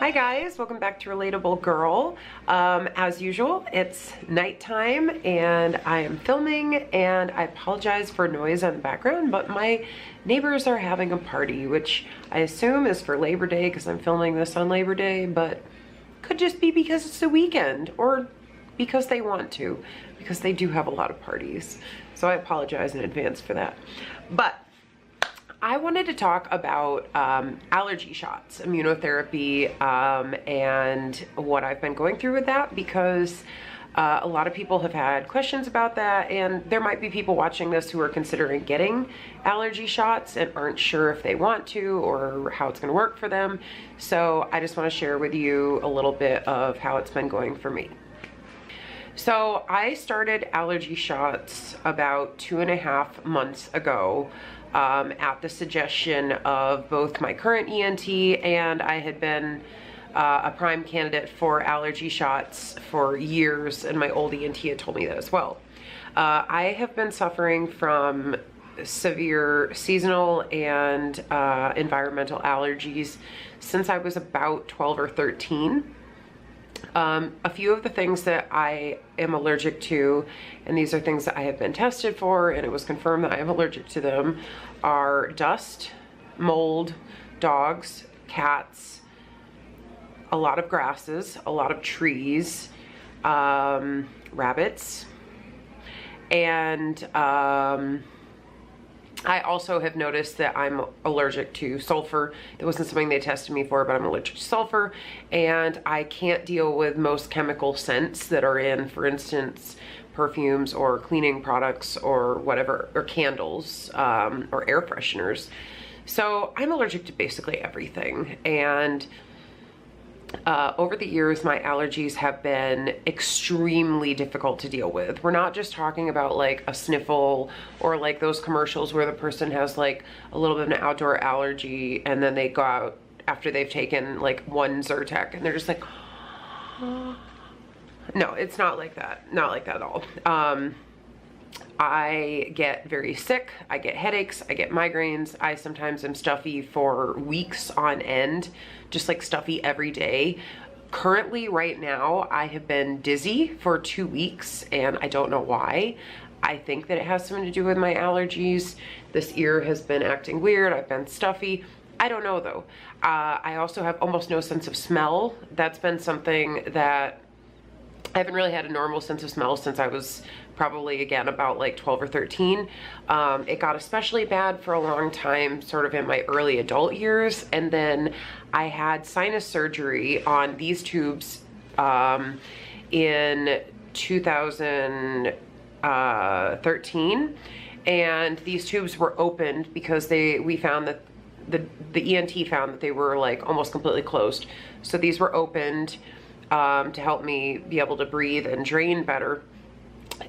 Hi guys, welcome back to Relatable Girl. As usual, it's nighttime and I am filming, and I apologize for noise on the background, but my neighbors are having a party, which I assume is for Labor Day because I'm filming this on Labor Day, but could just be because it's the weekend or because they want to, because they do have a lot of parties. So I apologize in advance for that. But I wanted to talk about allergy shots, immunotherapy, and what I've been going through with that, because a lot of people have had questions about that, and there might be people watching this who are considering getting allergy shots and aren't sure if they want to or how it's going to work for them. So I just want to share with you a little bit of how it's been going for me. So I started allergy shots about 2.5 months ago. At the suggestion of both my current ENT, and I had been a prime candidate for allergy shots for years, and my old ENT had told me that as well. I have been suffering from severe seasonal and environmental allergies since I was about 12 or 13. A few of the things that I am allergic to, and these are things that I have been tested for and it was confirmed that I am allergic to them, are dust, mold, dogs, cats, a lot of grasses, a lot of trees, rabbits, and I also have noticed that I'm allergic to sulfur. That wasn't something they tested me for, but I'm allergic to sulfur, and I can't deal with most chemical scents that are in, for instance, perfumes or cleaning products or whatever, or candles, or air fresheners. So I'm allergic to basically everything, and over the years, my allergies have been extremely difficult to deal with. We're not just talking about like a sniffle or like those commercials where the person has like a little bit of an outdoor allergy and then they go out after they've taken like one Zyrtec and they're just like, oh. No, it's not like that. Not like that at all. I get very sick, I get headaches, I get migraines, I sometimes am stuffy for weeks on end, just like stuffy every day. Currently, right now, I have been dizzy for 2 weeks and I don't know why. I think that it has something to do with my allergies. This ear has been acting weird, I've been stuffy. I don't know though. I also have almost no sense of smell. That's been something that I haven't really had a normal sense of smell since I was probably, again, about like 12 or 13. It got especially bad for a long time, sort of in my early adult years. And then I had sinus surgery on these tubes in 2013. And these tubes were opened because we found that the ENT found that they were like almost completely closed. So these were opened to help me be able to breathe and drain better.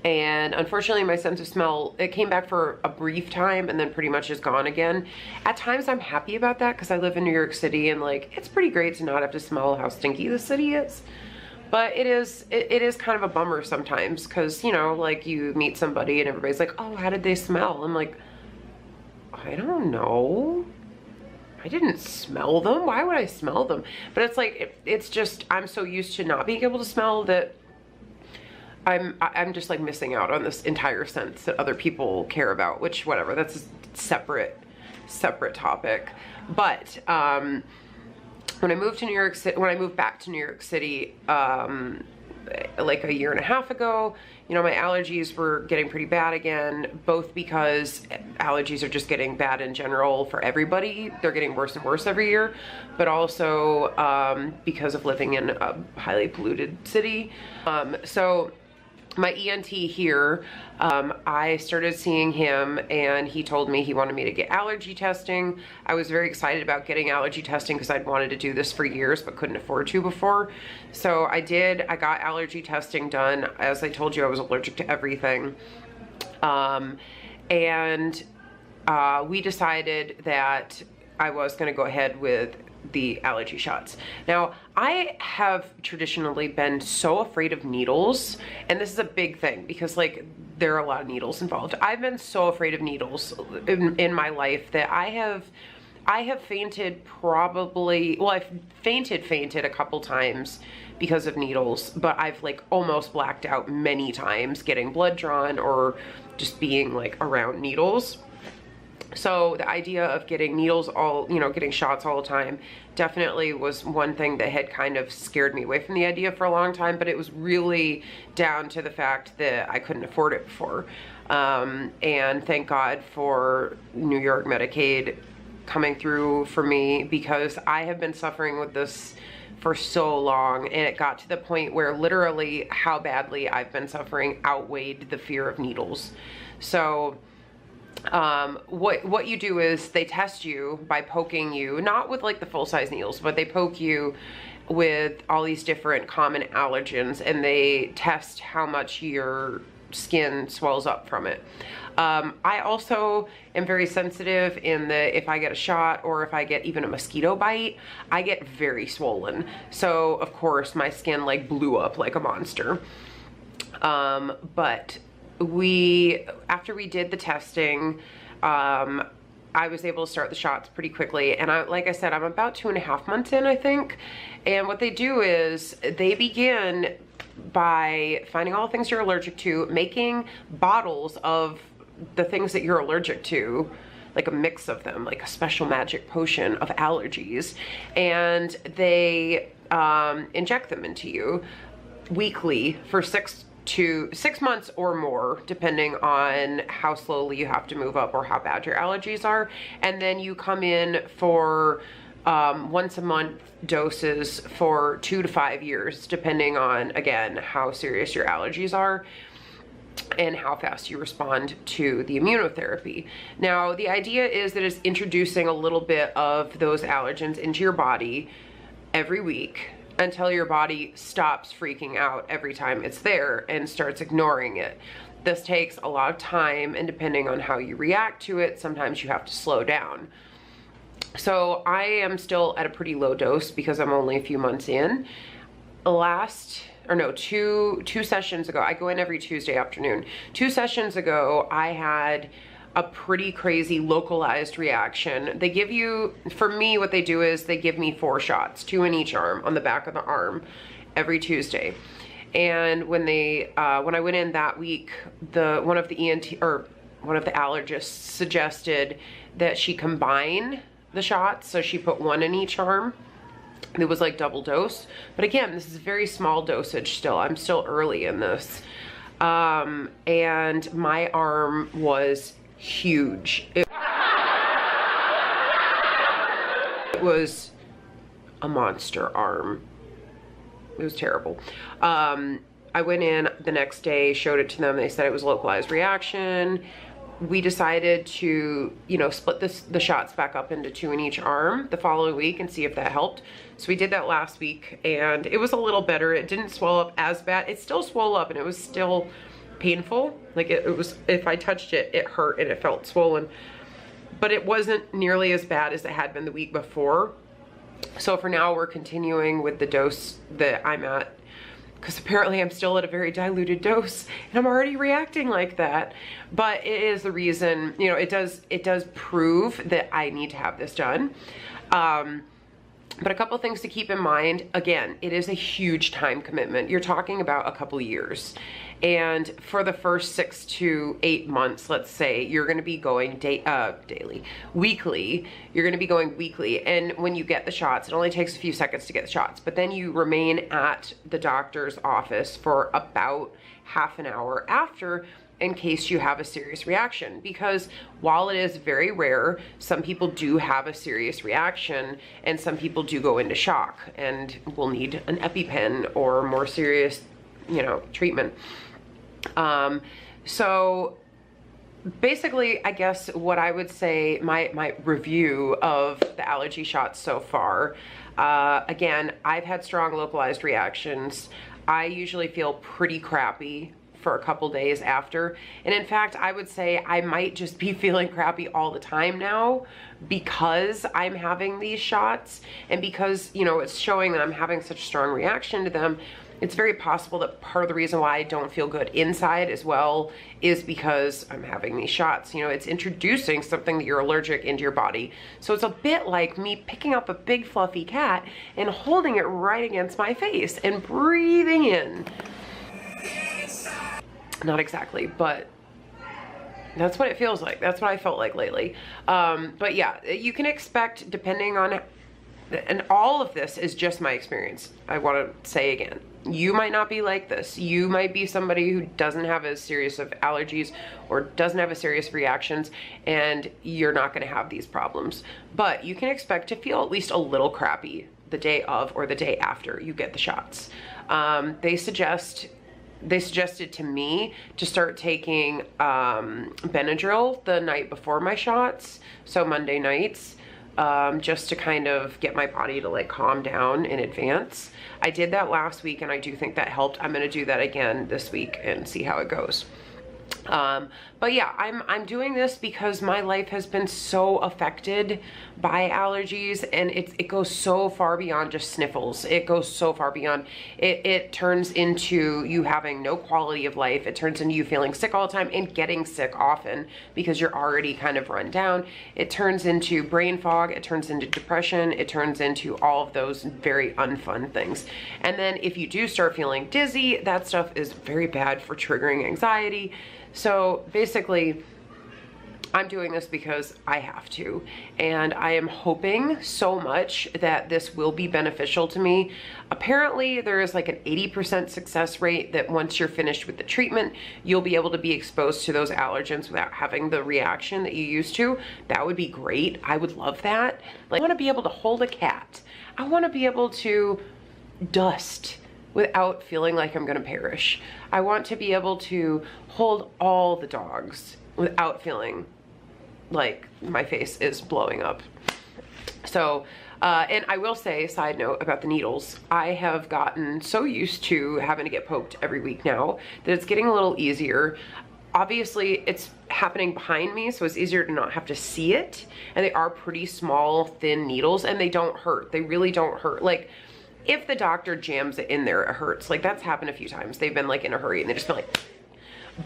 And unfortunately, my sense of smell, it came back for a brief time and then pretty much is gone again. At times I'm happy about that because I live in New York City and like it's pretty great to not have to smell how stinky the city is. But it is kind of a bummer sometimes because, you know, like you meet somebody and everybody's like, oh, how did they smell? I'm like, I don't know. I didn't smell them. Why would I smell them? But it's like, it's just, I'm so used to not being able to smell that I'm just like missing out on this entire sense that other people care about, which whatever, that's a separate topic. But when I moved to New York City, when I moved back to New York City, like 1.5 years ago, you know, my allergies were getting pretty bad again, both because allergies are just getting bad in general for everybody. They're getting worse and worse every year, but also because of living in a highly polluted city. So my ENT here, I started seeing him and he told me he wanted me to get allergy testing. I was very excited about getting allergy testing because I'd wanted to do this for years but couldn't afford to before. So I did. I got allergy testing done. As I told you, I was allergic to everything. And we decided that I was going to go ahead with the allergy shots. Now, I have traditionally been so afraid of needles, and this is a big thing because like there are a lot of needles involved. I've been so afraid of needles in my life that I have I have fainted probably, well, I've fainted a couple times because of needles, but I've like almost blacked out many times getting blood drawn or just being like around needles. So the idea of getting needles all, you know, getting shots all the time definitely was one thing that had kind of scared me away from the idea for a long time, but it was really down to the fact that I couldn't afford it before. And thank God for New York Medicaid coming through for me, because I have been suffering with this for so long, and it got to the point where literally how badly I've been suffering outweighed the fear of needles. So what you do is they test you by poking you, not with like the full-size needles, but they poke you with all these different common allergens, and they test how much your skin swells up from it. I also am very sensitive in that if I get a shot or if I get even a mosquito bite, I get very swollen. So of course my skin like blew up like a monster. But after we did the testing, I was able to start the shots pretty quickly. And like I said, I'm about 2.5 months in, I think. And what they do is they begin by finding all the things you're allergic to, making bottles of the things that you're allergic to, like a mix of them, like a special magic potion of allergies. And they inject them into you weekly for 6 months or more, depending on how slowly you have to move up or how bad your allergies are. And then you come in for once a month doses for 2 to 5 years, depending on, again, how serious your allergies are and how fast you respond to the immunotherapy. Now, the idea is that it's introducing a little bit of those allergens into your body every week until your body stops freaking out every time it's there and starts ignoring it. This takes a lot of time, and depending on how you react to it, sometimes you have to slow down. So I am still at a pretty low dose because I'm only a few months in. Two sessions ago, I go in every Tuesday afternoon. 2 sessions ago, I had a pretty crazy localized reaction. They give you, for me, what they do is they give me 4 shots, 2 in each arm, on the back of the arm, every Tuesday. And when I went in that week, one of the allergists suggested that she combine the shots, so she put 1 in each arm. It was like double dose, but again, this is a very small dosage still. I'm still early in this. And my arm was huge. It was a monster arm. It was terrible. I went in the next day, showed it to them. They said it was localized reaction. We decided to, you know, split the shots back up into 2 in each arm the following week and see if that helped. So we did that last week, and it was a little better. It didn't swell up as bad. It still swelled up, and it was still painful. Like it was, if I touched it, it hurt and it felt swollen, but it wasn't nearly as bad as it had been the week before. So for now, we're continuing with the dose that I'm at, because apparently I'm still at a very diluted dose and I'm already reacting like that. But it is the reason, you know, it does prove that I need to have this done. But a couple things to keep in mind. Again, it is a huge time commitment. You're talking about a couple years. And for the first 6 to 8 months, let's say, you're gonna be going weekly. You're gonna be going weekly. And when you get the shots, it only takes a few seconds to get the shots, but then you remain at the doctor's office for about half an hour after, in case you have a serious reaction. Because while it is very rare, some people do have a serious reaction, and some people do go into shock and will need an EpiPen or more serious, you know, treatment. So basically, I guess what I would say, my review of the allergy shots so far, again, I've had strong localized reactions. I usually feel pretty crappy for a couple days after. And in fact, I would say I might just be feeling crappy all the time now because I'm having these shots, and because, you know, it's showing that I'm having such a strong reaction to them. It's very possible that part of the reason why I don't feel good inside as well is because I'm having these shots. You know, it's introducing something that you're allergic into your body. So it's a bit like me picking up a big fluffy cat and holding it right against my face and breathing in. Not exactly, but that's what it feels like. That's what I felt like lately. But yeah, you can expect, depending on, and all of this is just my experience. I want to say again, you might not be like this. You might be somebody who doesn't have as serious of allergies or doesn't have a serious reactions, and you're not going to have these problems. But you can expect to feel at least a little crappy the day of or the day after you get the shots. They suggested to me to start taking Benadryl the night before my shots, so Monday nights, just to kind of get my body to like calm down in advance. I did that last week and I do think that helped. I'm gonna do that again this week and see how it goes. But yeah, I'm doing this because my life has been so affected by allergies, and it goes so far beyond just sniffles. It goes so far beyond. It turns into you having no quality of life. It turns into you feeling sick all the time and getting sick often because you're already kind of run down. It turns into brain fog. It turns into depression. It turns into all of those very unfun things. And then if you do start feeling dizzy, that stuff is very bad for triggering anxiety. So basically, I'm doing this because I have to, and I am hoping so much that this will be beneficial to me. Apparently, there is like an 80% success rate that once you're finished with the treatment, you'll be able to be exposed to those allergens without having the reaction that you used to. That would be great. I would love that. Like, I want to be able to hold a cat. I want to be able to dust without feeling like I'm gonna perish. I want to be able to hold all the dogs without feeling like my face is blowing up. So, and I will say, side note about the needles, I have gotten so used to having to get poked every week now that it's getting a little easier. Obviously, it's happening behind me, so it's easier to not have to see it. And they are pretty small, thin needles, and they don't hurt. They really don't hurt. Like, if the doctor jams it in there, it hurts. Like, that's happened a few times. They've been like in a hurry and they just been like,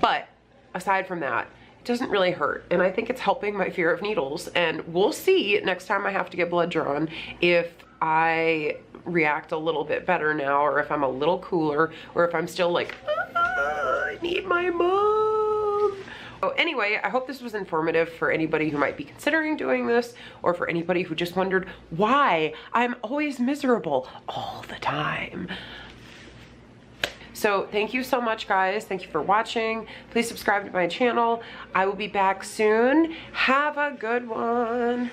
but aside from that, it doesn't really hurt. And I think it's helping my fear of needles. And we'll see next time I have to get blood drawn if I react a little bit better now, or if I'm a little cooler, or if I'm still like, I need my mom. So anyway, I hope this was informative for anybody who might be considering doing this, or for anybody who just wondered why I'm always miserable all the time. So thank you so much, guys. Thank you for watching. Please subscribe to my channel. I will be back soon. Have a good one.